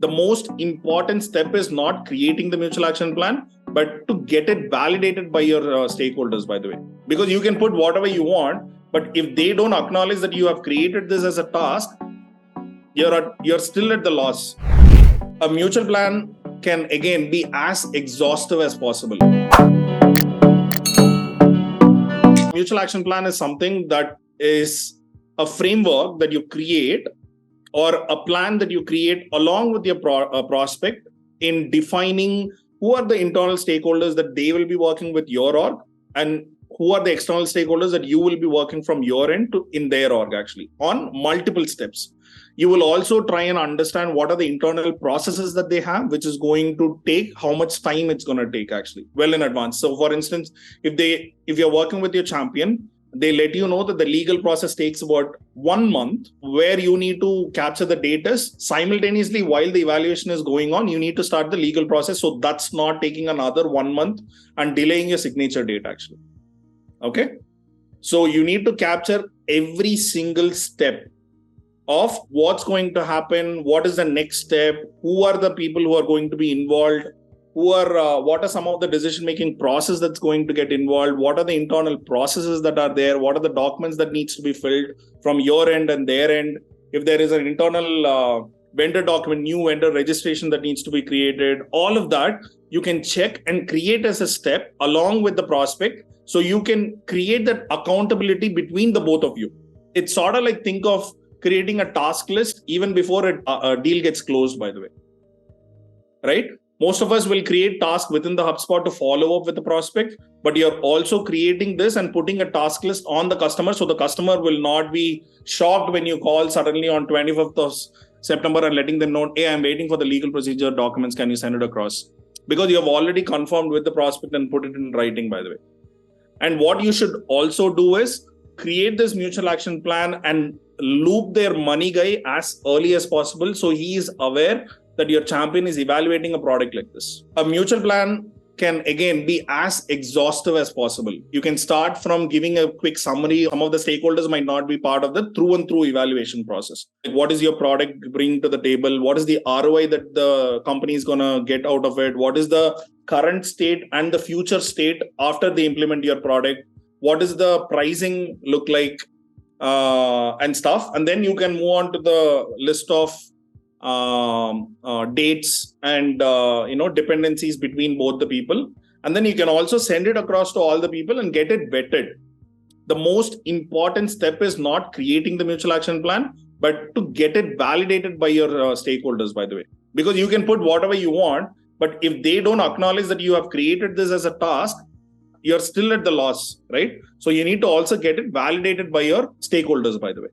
The most important step is not creating the mutual action plan, but to get it validated by your stakeholders, by the way. Because you can put whatever you want, but if they don't acknowledge that you have created this as a task, you're still at the loss. A mutual plan can again be as exhaustive as possible. Mutual action plan is something that is a framework that you create or a plan that you create along with your prospect in defining who are the internal stakeholders that they will be working with your org and who are the external stakeholders that you will be working from your end to in their org actually on multiple steps. You will also try and understand what are the internal processes that they have, which is going to take how much time it's going to take actually well in advance. So for instance, if you're working with your champion, they let you know that the legal process takes about 1 month, where you need to capture the data simultaneously while the evaluation is going on. You need to start the legal process. So that's not taking another 1 month and delaying your signature date actually. Okay. So you need to capture every single step of what's going to happen, what is the next step, who are the people who are going to be involved, what are some of the decision-making process that's going to get involved, what are the internal processes that are there, what are the documents that needs to be filled from your end and their end. If there is an internal vendor document, new vendor registration that needs to be created, all of that you can check and create as a step along with the prospect. So you can create that accountability between the both of you. It's sort of like think of creating a task list even before a deal gets closed, by the way, right? Most of us will create tasks within the HubSpot to follow up with the prospect, but you're also creating this and putting a task list on the customer. So the customer will not be shocked when you call suddenly on 25th of September and letting them know, hey, I'm waiting for the legal procedure documents. Can you send it across? Because you have already confirmed with the prospect and put it in writing, by the way. And what you should also do is create this mutual action plan and loop their money guy as early as possible. So he is aware that your champion is evaluating a product like this. A mutual plan can again be as exhaustive as possible. You can start from giving a quick summary. Some of the stakeholders might not be part of the through and through evaluation process. Like what is your product bringing to the table? What is the ROI that the company is going to get out of it? What is the current state and the future state after they implement your product? What does the pricing look like and stuff? And then you can move on to the list of dates and dependencies between both the people, and then you can also send it across to all the people and get it vetted. The most important step is not creating the mutual action plan, but to get it validated by your stakeholders, by the way. Because you can put whatever you want, but if they don't acknowledge that you have created this as a task, you're still at the loss, right? So you need to also get it validated by your stakeholders, by the way.